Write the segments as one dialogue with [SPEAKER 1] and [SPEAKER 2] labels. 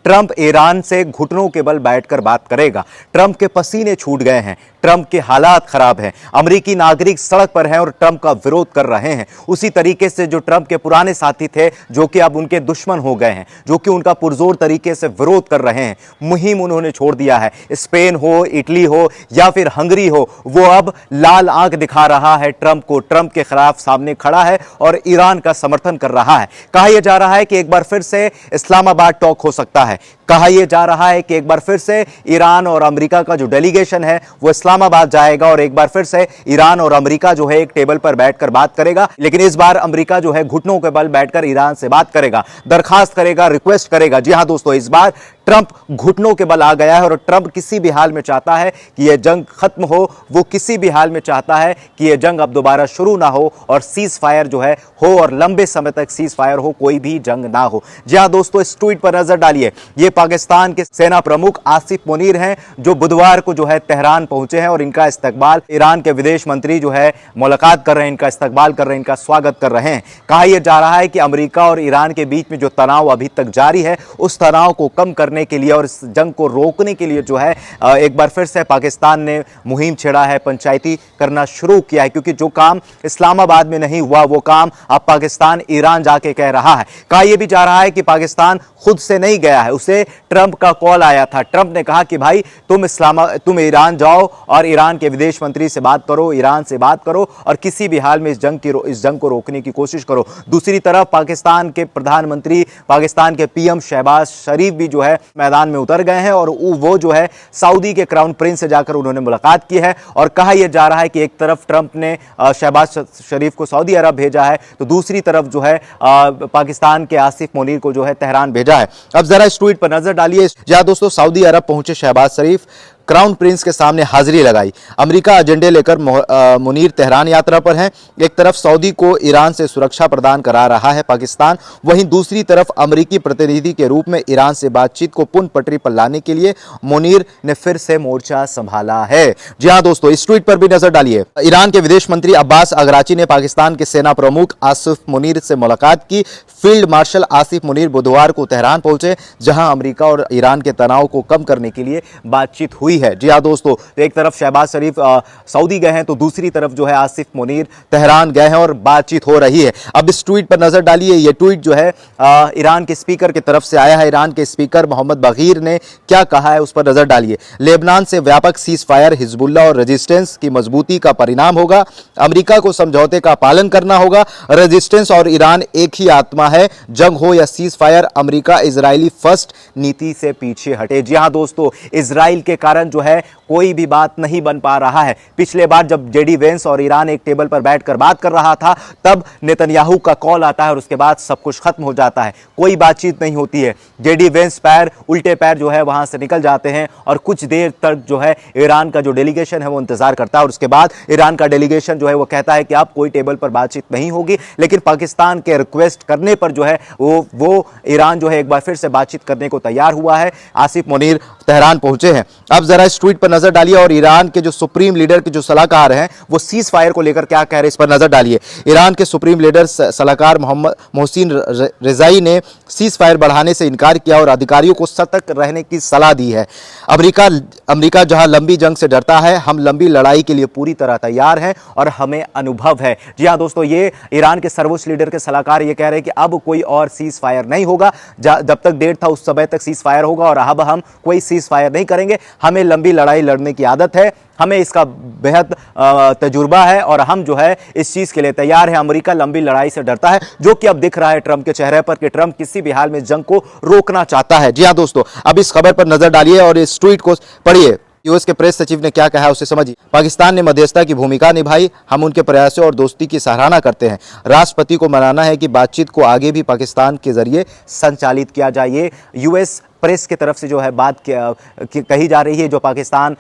[SPEAKER 1] Trump Iran से घुटनों के बल बैठकर बात करेगा। ट्रंप के पसीने छूट गए हैं, ट्रंप के हालात खराब हैं, अमेरिकी नागरिक सड़क पर हैं और ट्रंप का विरोध कर रहे हैं। उसी तरीके से जो ट्रंप के पुराने साथी थे, जो कि अब उनके दुश्मन हो गए हैं, जो कि उनका पुरजोर तरीके से विरोध कर रहे हैं, मुहिम उन्होंने छोड़ दिया है। स्पेन हो, इटली हो या फिर हंगरी हो, वो अब लाल आंख दिखा रहा है ट्रंप को, ट्रंप के खिलाफ सामने खड़ा है और ईरान का समर्थन कर रहा है। कहा यह जा रहा है कि एक बार फिर से इस्लामाबाद टॉक हो सकता है। कहा यह जा रहा है कि एक बार फिर से ईरान और अमेरिका का जो डेलीगेशन है वो इस्लामाबाद जाएगा और एक बार फिर से ईरान और अमेरिका जो है एक टेबल पर बैठकर बात करेगा। लेकिन इस बार अमेरिका जो है घुटनों के बल बैठकर ईरान से बात करेगा, दरखास्त करेगा, रिक्वेस्ट करेगा। जी हां दोस्तों, इस बार ट्रंप घुटनों के बल आ गया है और ट्रंप किसी भी हाल में चाहता है कि यह जंग खत्म हो। वो किसी भी हाल में चाहता है कि यह जंग अब दोबारा शुरू ना हो और सीज फायर जो है हो और लंबे समय तक सीज फायर हो, कोई भी जंग ना हो। जी हां दोस्तों, इस ट्वीट पर नजर डालिए। ये पाकिस्तान के सेना प्रमुख आसिफ मुनीर हैं, जो बुधवार को जो है तेहरान पहुंचे हैं और इनका इस्तकबाल ईरान के विदेश मंत्री जो है मुलाकात कर रहे हैं, इनका इस्तकबाल कर रहे हैं, इनका स्वागत कर रहे हैं। कहा यह जा रहा है कि अमेरिका और ईरान के बीच में जो तनाव अभी तक जारी है, उस तनाव को कम करने के लिए और इस जंग को रोकने के लिए जो है एक बार फिर से पाकिस्तान ने मुहिम छेड़ा है, पंचायती करना शुरू किया है। क्योंकि जो काम इस्लामाबाद में नहीं हुआ, वो काम अब पाकिस्तान ईरान जाके कह रहा है। कहा यह भी जा रहा है कि पाकिस्तान खुद से नहीं गया है, उसे ट्रंप का कॉल आया था। ट्रंप ने कहा कि भाई तुम ईरान जाओ और ईरान के विदेश मंत्री से बात करो, ईरान से बात करो और किसी भी हाल में इस जंग को रोकने की कोशिश करो। दूसरी तरफ पाकिस्तान के प्रधानमंत्री, पाकिस्तान के पीएम शहबाज शरीफ भी जो है मैदान में उतर गए हैं और वो जो है सऊदी के क्राउन प्रिंस से जाकर उन्होंने मुलाकात की है। और कहा यह जा रहा है कि एक तरफ ट्रंप ने शहबाज शरीफ को सऊदी अरब भेजा है, तो दूसरी तरफ जो है पाकिस्तान के आसिफ मुनीर को जो है तेहरान भेजा है। अब जरा इस ट्वीट पर नजर डालिए। जहां दोस्तों सऊदी अरब पहुंचे शहबाज शरीफ, क्राउन प्रिंस के सामने हाजिरी लगाई। अमेरिका एजेंडे लेकर मुनीर तेहरान यात्रा पर हैं। एक तरफ सऊदी को ईरान से सुरक्षा प्रदान करा रहा है पाकिस्तान, वहीं दूसरी तरफ अमेरिकी प्रतिनिधि के रूप में ईरान से बातचीत को पुनः पटरी पर लाने के लिए मुनीर ने फिर से मोर्चा संभाला है। जी हां दोस्तों, इस ट्वीट पर भी नजर डालिए। ईरान के विदेश मंत्री अब्बास अगराची ने पाकिस्तान के सेना प्रमुख आसिफ मुनीर से मुलाकात की। फील्ड मार्शल आसिफ मुनीर बुधवार को तेहरान पहुंचे, जहां अमेरिका और ईरान के तनाव को कम करने के लिए बातचीत हुई है। जी हां दोस्तों, एक तरफ शहबाज शरीफ सऊदी गए हैं, तो दूसरी तरफ जो है आसिफ मुनीर तेहरान गए हैं और बातचीत हो रही है। अब इस ट्वीट पर नजर डालिए। यह ट्वीट जो है ईरान के स्पीकर की तरफ से आया है। ईरान के स्पीकर मोहम्मद बगीर ने क्या कहा है उस पर नजर डालिए। लेबनान से व्यापक सीज फायर हिजबुल्लाह और रेजिस्टेंस की मजबूती का परिणाम होगा। अमेरिका को समझौते का पालन करना होगा। रेजिस्टेंस और ईरान एक ही आत्मा है। जंग हो या cease fire, America Israeli first नीति से पीछे हटे। जी हां दोस्तों, इजराइल के कारण जो है कोई भी बात नहीं बन पा रहा है। पिछले बार जब जेडी वेंस और ईरान एक टेबल पर बैठकर बात कर रहा था, तब नेतन्याहू का कॉल आता है और उसके बाद सब कुछ खत्म हो जाता है, कोई बातचीत नहीं होती है। जेडी वेंस उल्टे पैर जो है वहां से निकल जाते हैं और कुछ देर तक जो है ईरान का जो डेलीगेशन है वो इंतजार करता है और उसके बाद ईरान का डेलीगेशन जो है वो कहता है कि अब कोई टेबल पर बातचीत नहीं होगी। लेकिन पाकिस्तान के रिक्वेस्ट करने पर जो है वो ईरान जो है एक बार फिर से बातचीत करने को तैयार हुआ है। आसिफ मुनीर तेहरान पहुंचे हैं। अब जरा इस ट्वीट पर नजर डालिए और ईरान के जो सुप्रीम लीडर के जो सलाहकार हैं वो सीज फायर को लेकर क्या कह रहे हैं इस पर नजर डालिए। ईरान के सुप्रीम लीडर सलाहकार मोहम्मद मोहसिन रिजाई ने सीज फायर बढ़ाने से इनकार किया और अधिकारियों को सतर्क रहने की सलाह दी है। अमेरिका जहां लंबी जंग से डरता है, हम लंबी लड़ाई के लिए पूरी तरह तैयार हैं और हमें अनुभव है। जी हां दोस्तों, ये ईरान के सर्वोच्च लीडर के सलाहकार ये कह रहे हैं कि अब कोई और सीज फायर नहीं होगा। जब तक डेट था उस समय तक सीज फायर होगा और अब हम कोई सीज फायर नहीं करेंगे। हमें लंबी लड़ाई लड़ने की आदत है, हमें इसका बेहद तजुर्बा है और हम जो है इस चीज के लिए तैयार हैं। अमेरिका लंबी लड़ाई से डरता है, जो कि अब दिख रहा है ट्रंप के चेहरे पर कि ट्रंप किसी भी हाल में जंग को रोकना चाहता है। जी हां दोस्तों, अब इस खबर पर नजर डालिए और इस ट्वीट को पढ़िए। यूएस के प्रेस सचिव ने क्या कहा है उसे समझिए। पाकिस्तान ने मध्यस्थता की भूमिका निभाई, हम उनके प्रयासों और दोस्ती की सराहना करते हैं। राष्ट्रपति को मनाना है कि बातचीत को आगे भी पाकिस्तान के जरिए संचालित किया जाए। यूएस प्रेस की तरफ से जो है बात कही जा रही है, जो पाकिस्तान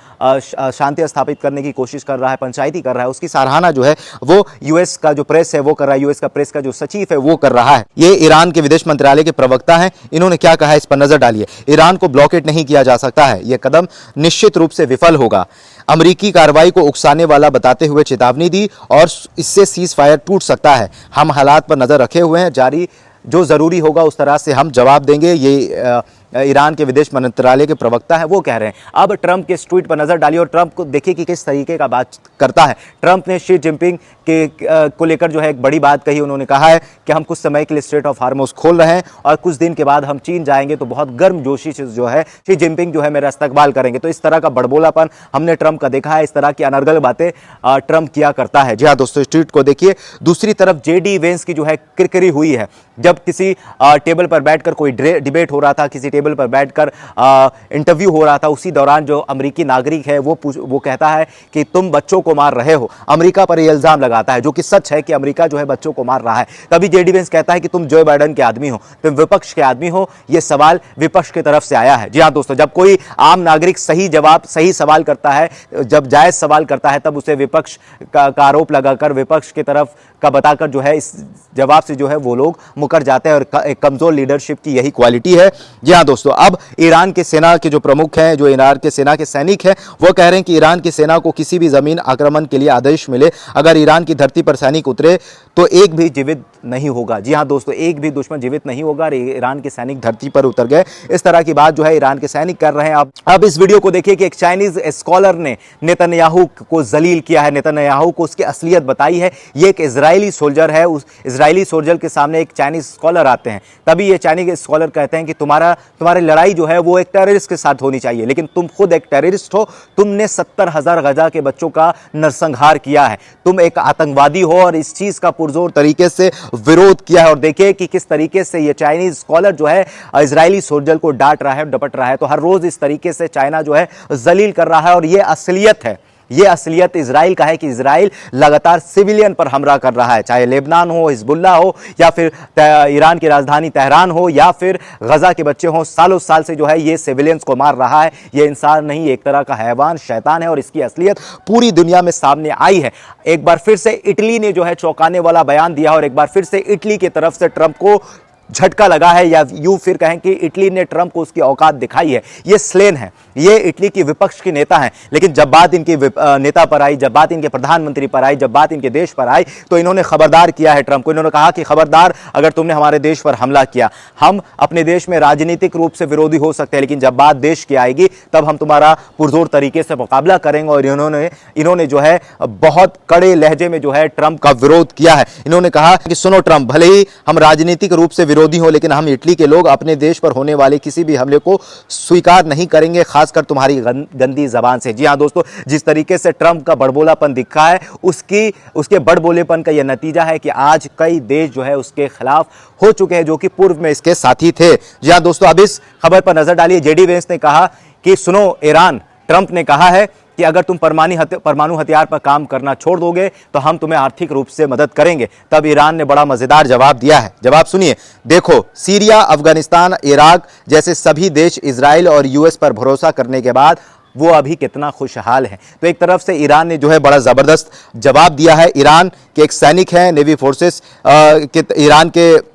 [SPEAKER 1] शांति स्थापित करने की कोशिश कर रहा है, पंचायती कर रहा है, उसकी सराहना जो है वो यूएस का जो प्रेस है वो कर रहा है, यूएस का प्रेस का जो सचिव है वो कर रहा है। ये ईरान के विदेश मंत्रालय के प्रवक्ता हैं, इन्होंने क्या कहा है इस पर नजर डालिए। ईरान को ब्लॉकेट नहीं किया जा सकता है, यह कदम निश्चित रूप से विफल होगा। अमेरिकी कार्रवाई को उकसाने वाला बताते हुए चेतावनी दी और इससे सीज फायर टूट सकता है। हम हालात पर नजर रखे हुए हैं, जारी जो जरूरी होगा उस तरह से हम जवाब देंगे। ये ईरान के विदेश मंत्रालय के प्रवक्ता है वो कह रहे हैं। अब ट्रंप के इस ट्वीट पर नजर डालिए और ट्रंप को देखिए कि किस तरीके का बात करता है। ट्रंप ने शी जिनपिंग को लेकर जो है एक बड़ी बात कही। उन्होंने कहा है कि हम कुछ समय के लिए स्ट्रेट ऑफ हार्मोज खोल रहे हैं और कुछ दिन के बाद हम चीन जाएंगे तो बहुत गर्मजोशी से जो है शी जिनपिंग जो है मेरा इस्तकबाल करेंगे। तो इस तरह का बड़बोलापन हमने ट्रंप का देखा है, इस तरह की अनर्गल बातें ट्रंप किया करता है। जी हाँ दोस्तों, इस ट्वीट को देखिए। दूसरी तरफ जेडी वेंस की जो है किरकिरी हुई है। जब किसी टेबल पर बैठकर कोई डिबेट हो रहा था, किसी टेबल पर बैठकर इंटरव्यू हो रहा था, उसी दौरान जो अमेरिकी नागरिक है वो कहता है कि तुम बच्चों को मार रहे हो। अमेरिका पर यह इल्जाम लगाता है, जो कि सच है कि अमेरिका जो है बच्चों को मार रहा है। तभी जेडी वेंस कहता है कि तुम जो बाइडेन के आदमी हो, तुम विपक्ष के आदमी हो। यह सवाल विपक्ष की तरफ से आया है। जी हाँ दोस्तों, जब कोई आम नागरिक सही सवाल करता है, जब जायज सवाल करता है, तब उसे विपक्ष का आरोप लगाकर विपक्ष की तरफ का बताकर जो है इस जवाब से जो है वो लोग मुकर जाते हैं। और एक कमजोर लीडरशिप की यही क्वालिटी है। जी हाँ दोस्तों, अब ईरान के सेना के जो प्रमुख हैं, जो ईरान के सेना के सैनिक हैं, वो कह रहे हैं कि ईरान की सेना को किसी भी जमीन आक्रमण के लिए आदेश मिले, अगर ईरान की धरती पर सैनिक उतरे तो एक भी जीवित नहीं होगा। जी हाँ दोस्तों, एक भी दुश्मन जीवित नहीं होगा। ईरान के सैनिक धरती पर उतर गए, इस तरह की बात जो है ईरान के सैनिक कर रहे हैं। अब इस वीडियो को देखिए कि एक चाइनीज स्कॉलर ने नेतन्याहू को जलील किया है, नेतन्याहू को उसकी असलियत बताई है। ये एक इजरायली सोल्जर है, उस इजरायली सोल्जर के सामने एक चाइनीज स्कॉलर आते हैं, तभी ये चाइनीज स्कॉलर कहते हैं कि तुम्हारी लड़ाई जो है वो एक टेररिस्ट के साथ होनी चाहिए, लेकिन तुम खुद एक टेररिस्ट हो। तुमने 70,000 गजा के बच्चों का नरसंहार किया है, तुम एक आतंकवादी हो और इस चीज का पुरजोर तरीके से विरोध किया है। और देखिए कि किस तरीके से ये चाइनीज स्कॉलर जो है इजरायली सोल्जर को डांट रहा है, डपट रहा है। तो हर रोज इस तरीके से चाइना जो है जलील कर रहा है और ये असलियत है। ये असलियत इजराइल का है कि इजराइल लगातार सिविलियन पर हमला कर रहा है, चाहे लेबनान हो, हिजबुल्लाह हो, या फिर ईरान की राजधानी तेहरान हो, या फिर गजा के बच्चे हों। सालों साल से जो है ये सिविलियंस को मार रहा है। ये इंसान नहीं, एक तरह का हैवान, शैतान है और इसकी असलियत पूरी दुनिया में सामने आई है। एक बार फिर से इटली ने जो है चौंकाने वाला बयान दिया और एक बार फिर से इटली की तरफ से ट्रंप को झटका लगा है, या यूं फिर कहें कि इटली ने ट्रंप को उसकी औकात दिखाई है। ये स्लेन है, ये इटली की विपक्ष की नेता हैं, लेकिन जब बात इनकी नेता पर आई, जब बात इनके प्रधानमंत्री पर आई, जब बात इनके देश पर आई, तो इन्होंने खबरदार किया है ट्रंप को। इन्होंने कहा कि खबरदार, अगर तुमने हमारे देश पर हमला किया, हम अपने देश में राजनीतिक रूप से विरोधी हो सकते हैं, लेकिन जब बात देश की आएगी तब हम तुम्हारा पुरजोर तरीके से मुकाबला करेंगे। और इन्होंने जो है बहुत कड़े लहजे में जो है ट्रंप का विरोध किया है। इन्होंने कहा कि सुनो ट्रंप, भले ही हम राजनीतिक रूप से विरोधी हो, लेकिन हम इटली के लोग अपने देश पर होने वाले किसी भी हमले को स्वीकार नहीं करेंगे, खासकर तुम्हारी गंदी जबान से। जी हां दोस्तों, जिस तरीके से ट्रंप का बड़बोलापन दिखा है, उसके बड़बोलेपन का यह नतीजा है कि आज कई देश जो है उसके खिलाफ हो चुके हैं, जो कि पूर्व में इसके साथी थे। जी हां दोस्तों, अब इस खबर पर नजर डालिए। जेडी वेंस ने कहा कि सुनो ईरान, ट्रंप ने कहा है कि अगर तुम परमाणु हथियार पर काम करना छोड़ दोगे तो हम तुम्हें आर्थिक रूप से मदद करेंगे। तब ईरान ने बड़ा मजेदार जवाब दिया है। जवाब सुनिए। देखो, सीरिया, अफगानिस्तान, इराक जैसे सभी देश इजराइल और यूएस पर भरोसा करने के बाद वो अभी कितना खुशहाल है। तो एक तरफ से ईरान ने जो है बड़ा जबरदस्त जवाब दिया है। ईरान के एक सैनिक हैं, नेवी फोर्सेस के ईरान के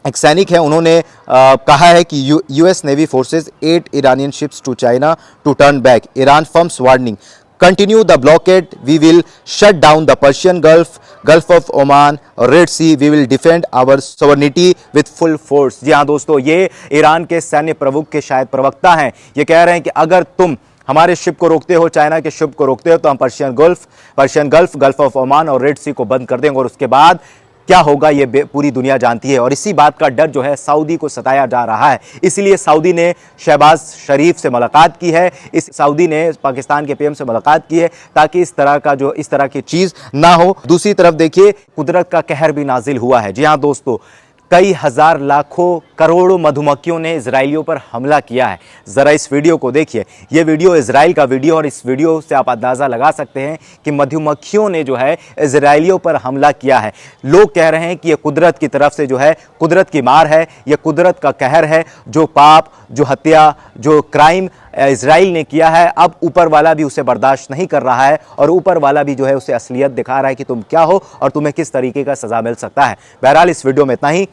[SPEAKER 1] एक सैनिक है, उन्होंने कहा है कि US navy forces 8 Iranian ships to China to turn back. Iran firms warning, continue the blockade, we will shut down the Persian Gulf of Oman, Red Sea, we will defend our sovereignty with full force. जी हाँ दोस्तों, ये Iran के सैन्य प्रमुख के शायद प्रवक्ता हैं। ये कह रहे हैं कि अगर तुम हमारे शिप को रोकते हो, चाइना के शिप को रोकते हो, तो हम पर्शियन गल्फ ऑफ ओमान और रेड सी को बंद कर देंगे। और उसके बाद क्या होगा ये पूरी दुनिया जानती है। और इसी बात का डर जो है सऊदी को सताया जा रहा है। इसलिए सऊदी ने शहबाज शरीफ से मुलाकात की है, सऊदी ने पाकिस्तान के पीएम से मुलाकात की है, ताकि इस तरह की चीज ना हो। दूसरी तरफ देखिए, कुदरत का कहर भी नाजिल हुआ है। जी हाँ दोस्तों, कई हजार लाखों करोड़ों मधुमक्खियों ने इजराइलियों पर हमला किया है। जरा इस वीडियो को देखिए। ये वीडियो इजराइल का वीडियो, और इस वीडियो से आप अंदाजा लगा सकते हैं कि मधुमक्खियों ने जो है इजराइलियों पर हमला किया है। लोग कह रहे हैं कि ये कुदरत की तरफ से जो है कुदरत की मार है, ये कुदरत का कहर है। जो पाप, जो हत्या, जो क्राइम इजराइल ने किया है, अब ऊपर वाला भी उसे बर्दाश्त नहीं कर रहा है, और ऊपर वाला भी जो है उसे असलियत दिखा रहा है कि तुम क्या हो और तुम्हें किस तरीके का सजा मिल सकता है। बहरहाल इस वीडियो में इतना ही।